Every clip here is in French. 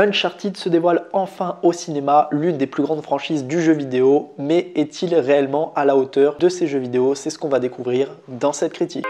Uncharted se dévoile enfin au cinéma, l'une des plus grandes franchises du jeu vidéo, mais est-il réellement à la hauteur de ces jeux vidéo? C'est ce qu'on va découvrir dans cette critique.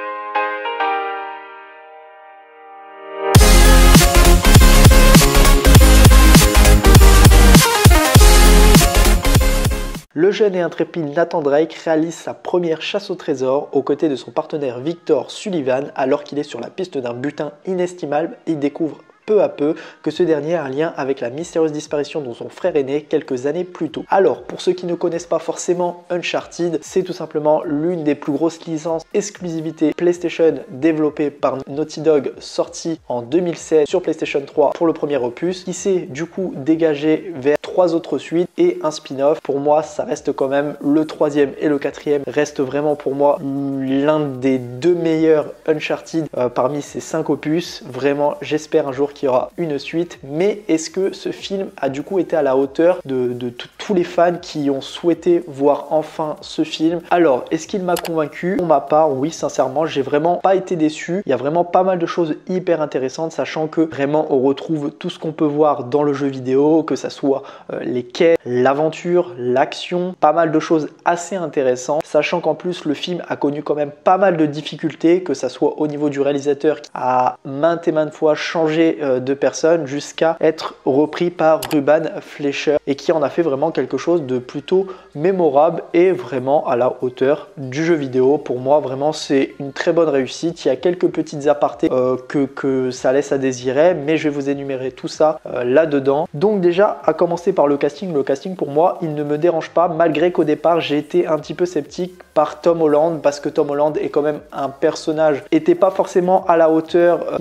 Le jeune et intrépide Nathan Drake réalise sa première chasse au trésor aux côtés de son partenaire Victor Sullivan alors qu'il est sur la piste d'un butin inestimable. Il découvre peu à peu que ce dernier a un lien avec la mystérieuse disparition de son frère aîné quelques années plus tôt. Alors, pour ceux qui ne connaissent pas forcément Uncharted, c'est tout simplement l'une des plus grosses licences exclusivité PlayStation développée par Naughty Dog, sortie en 2016 sur PlayStation 3 pour le premier opus, qui s'est du coup dégagé vers 3 autres suites et un spin-off. Pour moi, ça reste quand même le troisième et le quatrième reste vraiment pour moi l'un des deux meilleurs Uncharted parmi ces 5 opus. Vraiment, j'espère un jour qu'il y aura une suite, mais est-ce que ce film a du coup été à la hauteur de tous les fans qui ont souhaité voir enfin ce film? Alors, est-ce qu'il m'a convaincu? Pour ma part, oui, sincèrement, j'ai vraiment pas été déçu. Il y a vraiment pas mal de choses hyper intéressantes, sachant que vraiment on retrouve tout ce qu'on peut voir dans le jeu vidéo, que ça soit les quêtes, l'aventure, l'action, pas mal de choses assez intéressantes, sachant qu'en plus le film a connu quand même pas mal de difficultés, que ça soit au niveau du réalisateur qui a maintes et maintes fois changé de personnes jusqu'à être repris par Ruben Fleischer et qui en a fait vraiment quelque chose de plutôt mémorable et vraiment à la hauteur du jeu vidéo. Pour moi, vraiment, c'est une très bonne réussite. Il y a quelques petites apartés que ça laisse à désirer, mais je vais vous énumérer tout ça là-dedans. Donc déjà, à commencer par le casting. Le casting, pour moi, il ne me dérange pas, malgré qu'au départ, j'ai été un petit peu sceptique par Tom Holland, parce que Tom Holland est quand même un personnage, était pas forcément à la hauteur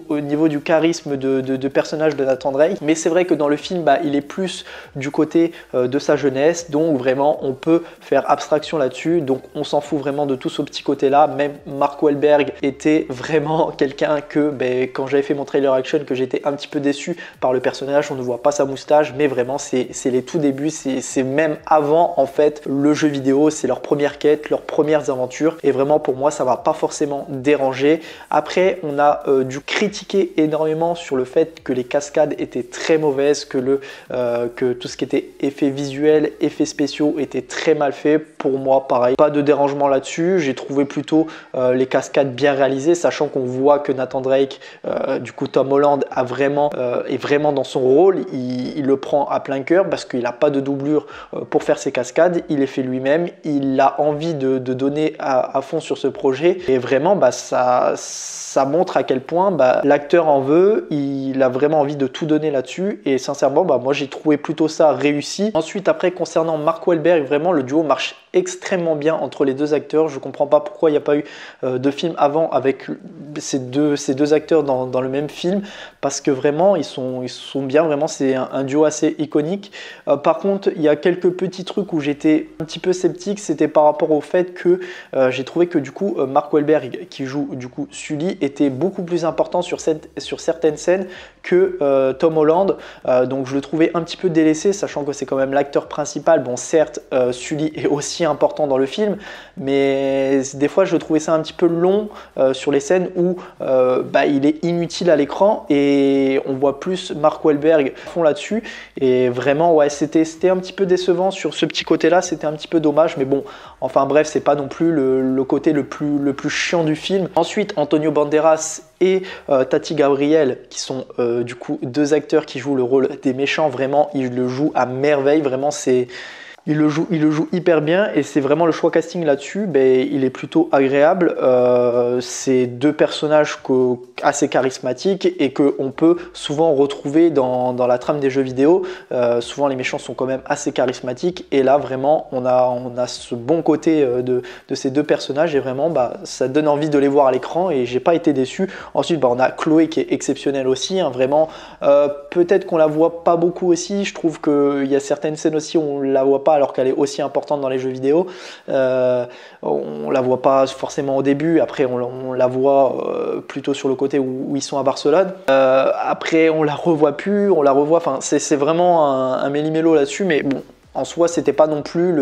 au niveau du charisme de personnage de Nathan Drake, mais c'est vrai que dans le film, il est plus du côté de sa jeunesse, donc vraiment on peut faire abstraction là-dessus, donc on s'en fout vraiment de tout ce petit côté-là. Même Mark Wahlberg était vraiment quelqu'un que, quand j'avais fait mon trailer action, que j'étais un petit peu déçu par le personnage. On ne voit pas sa moustache, mais vraiment c'est les tout débuts, c'est même avant en fait le jeu vidéo, c'est leur première quête, leurs premières aventures, et vraiment pour moi ça va pas forcément déranger. Après, on a dû critiquer énormément sur le fait que les cascades étaient très mauvaises, que tout ce qui était effets visuels, effets spéciaux était très mal fait. Pour moi, pareil, pas de dérangement là-dessus. J'ai trouvé plutôt les cascades bien réalisées, sachant qu'on voit que Nathan Drake, du coup Tom Holland, est vraiment dans son rôle. Il le prend à plein cœur parce qu'il n'a pas de doublure pour faire ses cascades. Il les fait lui-même. Il a envie de donner à fond sur ce projet. Et vraiment, ça montre à quel point l'acteur en veut. Il a vraiment envie de tout donner là-dessus. Et sincèrement, moi j'ai trouvé plutôt ça réussi. Ensuite, après, concernant Mark Wahlberg, vraiment le duo marche extrêmement bien entre les deux acteurs. Je comprends pas pourquoi il n'y a pas eu de film avant avec ces deux acteurs dans le même film, parce que vraiment ils sont bien. Vraiment, c'est un duo assez iconique. Par contre, il y a quelques petits trucs où j'étais un petit peu sceptique. C'était par rapport au fait que j'ai trouvé que du coup Mark Wahlberg, qui joue du coup Sully, était beaucoup plus important sur certaines scènes que Tom Holland. Donc je le trouvais un petit peu délaissé, sachant que c'est quand même l'acteur principal. Bon, certes, Sully est aussi important dans le film, mais des fois je trouvais ça un petit peu long sur les scènes où il est inutile à l'écran, et on voit plus Mark Wahlberg fond là-dessus. Et vraiment, ouais, c'était un petit peu décevant sur ce petit côté-là. C'était un petit peu dommage, mais bon, enfin bref, c'est pas non plus le côté le plus chiant du film. Ensuite, Antonio Banderas et Tati Gabriel, qui sont du coup deux acteurs qui jouent le rôle des méchants. Vraiment, ils le jouent à merveille. Vraiment, il le joue hyper bien, et c'est vraiment le choix casting là-dessus, il est plutôt agréable. C'est deux personnages assez charismatiques et qu'on peut souvent retrouver dans la trame des jeux vidéo. Souvent les méchants sont quand même assez charismatiques, et là vraiment on a ce bon côté de ces deux personnages, et vraiment ça donne envie de les voir à l'écran, et j'ai pas été déçu. Ensuite on a Chloé qui est exceptionnelle aussi, vraiment. Peut-être qu'on la voit pas beaucoup aussi. Je trouve qu'il y a certaines scènes aussi où on la voit pas, alors qu'elle est aussi importante dans les jeux vidéo. On la voit pas forcément au début. Après on la voit plutôt sur le côté où ils sont à Barcelone. Après on la revoit plus, on la revoit. Enfin c'est vraiment un méli-mélo là-dessus. Mais bon, en soi c'était pas non plus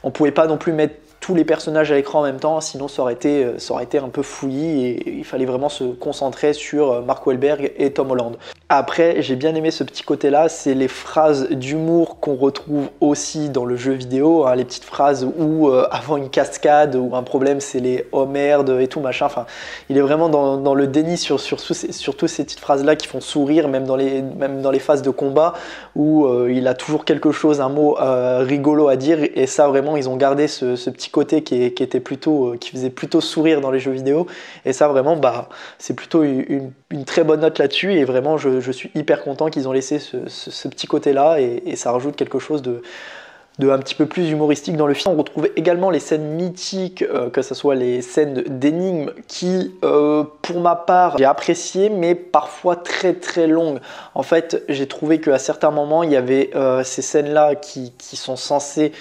on pouvait pas non plus mettre tous les personnages à l'écran en même temps, sinon ça aurait été un peu fouillis et il fallait vraiment se concentrer sur Mark Wahlberg et Tom Holland. Après, j'ai bien aimé ce petit côté-là, c'est les phrases d'humour qu'on retrouve aussi dans le jeu vidéo, hein, les petites phrases où avant une cascade ou un problème, c'est les « oh merde » et tout machin. Enfin, il est vraiment dans le déni sur toutes ces petites phrases-là qui font sourire, même dans les phases de combat où il a toujours quelque chose, un mot rigolo à dire. Et ça, vraiment, ils ont gardé ce petit côté qui faisait plutôt sourire dans les jeux vidéo. Et ça, vraiment, c'est plutôt une très bonne note là-dessus. Et vraiment, je suis hyper content qu'ils ont laissé ce petit côté-là et ça rajoute quelque chose de un petit peu plus humoristique dans le film. On retrouve également les scènes mythiques, que ce soit les scènes d'énigmes qui, pour ma part, j'ai apprécié, mais parfois très très longues. En fait, j'ai trouvé qu'à certains moments, il y avait ces scènes-là qui sont censées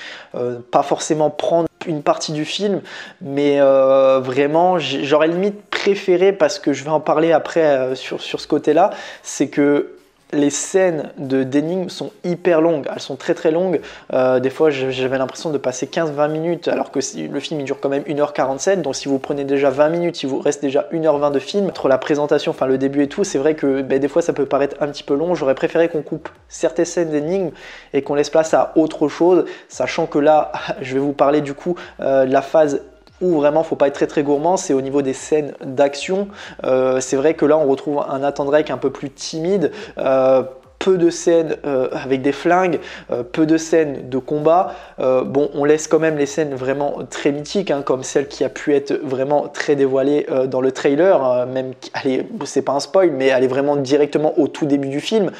pas forcément prendre une partie du film, mais vraiment, j'aurais limite préféré, parce que je vais en parler après sur ce côté-là, c'est que les scènes d'énigmes sont hyper longues, elles sont très très longues. Des fois j'avais l'impression de passer 15-20 minutes alors que le film il dure quand même 1h47, donc si vous prenez déjà 20 minutes, il vous reste déjà 1h20 de film. Entre la présentation, enfin le début et tout, c'est vrai que des fois ça peut paraître un petit peu long. J'aurais préféré qu'on coupe certaines scènes d'énigmes et qu'on laisse place à autre chose, sachant que là je vais vous parler du coup de la phase où vraiment faut pas être très très gourmand, c'est au niveau des scènes d'action. C'est vrai que là on retrouve un Nathan Drake un peu plus timide, peu de scènes avec des flingues, peu de scènes de combat. Bon, on laisse quand même les scènes vraiment très mythiques, hein, comme celle qui a pu être vraiment très dévoilée dans le trailer, même, c'est pas un spoil, mais elle est vraiment directement au tout début du film.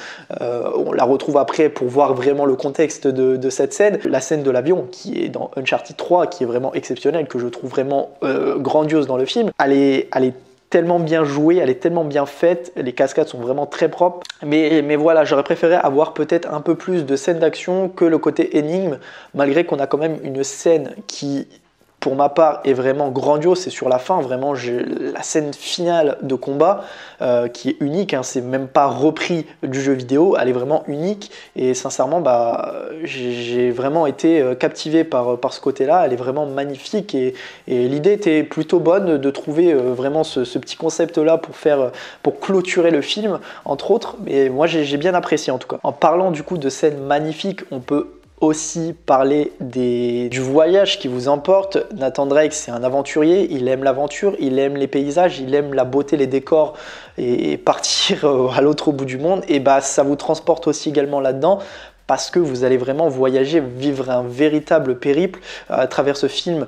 On la retrouve après pour voir vraiment le contexte de cette scène. La scène de l'avion, qui est dans Uncharted 3, qui est vraiment exceptionnelle, que je trouve vraiment grandiose dans le film. Elle est tellement bien jouée, elle est tellement bien faite, les cascades sont vraiment très propres, mais voilà, j'aurais préféré avoir peut-être un peu plus de scènes d'action que le côté énigme, malgré qu'on a quand même une scène qui, pour ma part, est vraiment grandiose. C'est sur la fin, vraiment, la scène finale de combat qui est unique, hein, c'est même pas repris du jeu vidéo, elle est vraiment unique et sincèrement, j'ai vraiment été captivé par ce côté-là. Elle est vraiment magnifique et l'idée était plutôt bonne de trouver vraiment ce petit concept-là pour clôturer le film, entre autres, mais moi j'ai bien apprécié en tout cas. En parlant du coup de scènes magnifiques, on peut aussi parler du voyage qui vous emporte. Nathan Drake, c'est un aventurier, il aime l'aventure, il aime les paysages, il aime la beauté, les décors et partir à l'autre bout du monde. Et ça vous transporte aussi également là-dedans, parce que vous allez vraiment voyager, vivre un véritable périple à travers ce film.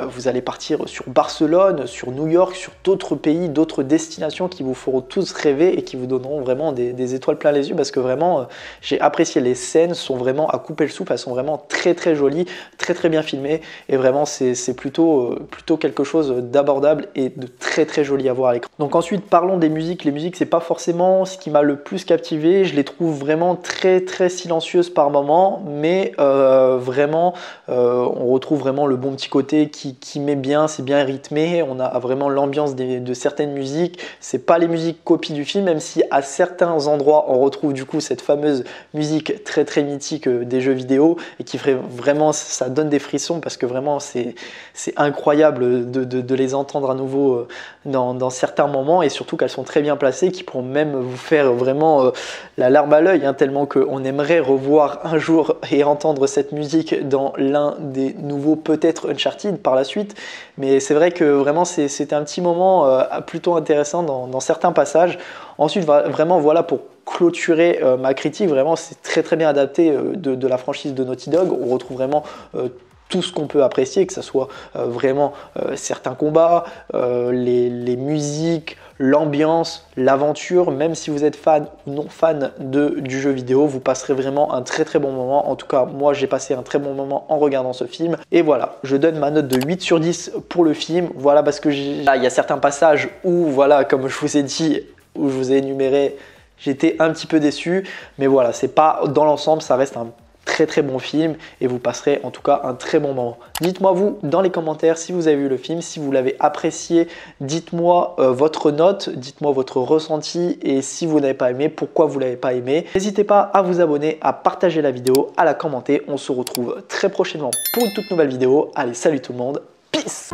Vous allez partir sur Barcelone, sur New York, sur d'autres pays, d'autres destinations qui vous feront tous rêver et qui vous donneront vraiment des étoiles plein les yeux, parce que vraiment, j'ai apprécié. Les scènes sont vraiment à couper le souffle, elles sont vraiment très très jolies, très très bien filmées, et vraiment c'est plutôt quelque chose d'abordable et de très très joli à voir à l'écran. Donc ensuite, parlons des musiques. Les musiques, c'est pas forcément ce qui m'a le plus captivé, je les trouve vraiment très très silencieuses par moment, mais vraiment on retrouve vraiment le bon petit côté qui met bien, c'est bien rythmé, on a vraiment l'ambiance de certaines musiques. C'est pas les musiques copies du film, même si à certains endroits on retrouve du coup cette fameuse musique très très mythique des jeux vidéo et qui ferait vraiment, ça donne des frissons, parce que vraiment c'est incroyable de les entendre à nouveau dans certains moments, et surtout qu'elles sont très bien placées, qui pourront même vous faire vraiment la larme à l'œil, hein, tellement qu'on aimerait revoir un jour et entendre cette musique dans l'un des nouveaux peut-être Uncharted par la suite. Mais c'est vrai que vraiment c'était un petit moment plutôt intéressant dans certains passages. Ensuite, vraiment voilà, pour clôturer ma critique, vraiment c'est très très bien adapté de la franchise de Naughty Dog. On retrouve vraiment tout ce qu'on peut apprécier, que ce soit vraiment certains combats, les musiques, l'ambiance, l'aventure. Même si vous êtes fan ou non fan du jeu vidéo, vous passerez vraiment un très très bon moment. En tout cas, moi j'ai passé un très bon moment en regardant ce film. Et voilà, je donne ma note de 8 sur 10 pour le film. Voilà, parce que là, il y a certains passages où, voilà, comme je vous ai dit, où je vous ai énuméré, j'étais un petit peu déçu. Mais voilà, c'est pas, dans l'ensemble, ça reste un très très bon film et vous passerez en tout cas un très bon moment. Dites-moi vous dans les commentaires si vous avez vu le film, si vous l'avez apprécié, dites-moi votre note, dites-moi votre ressenti et si vous n'avez pas aimé, pourquoi vous ne l'avez pas aimé. N'hésitez pas à vous abonner, à partager la vidéo, à la commenter. On se retrouve très prochainement pour une toute nouvelle vidéo. Allez, salut tout le monde, peace!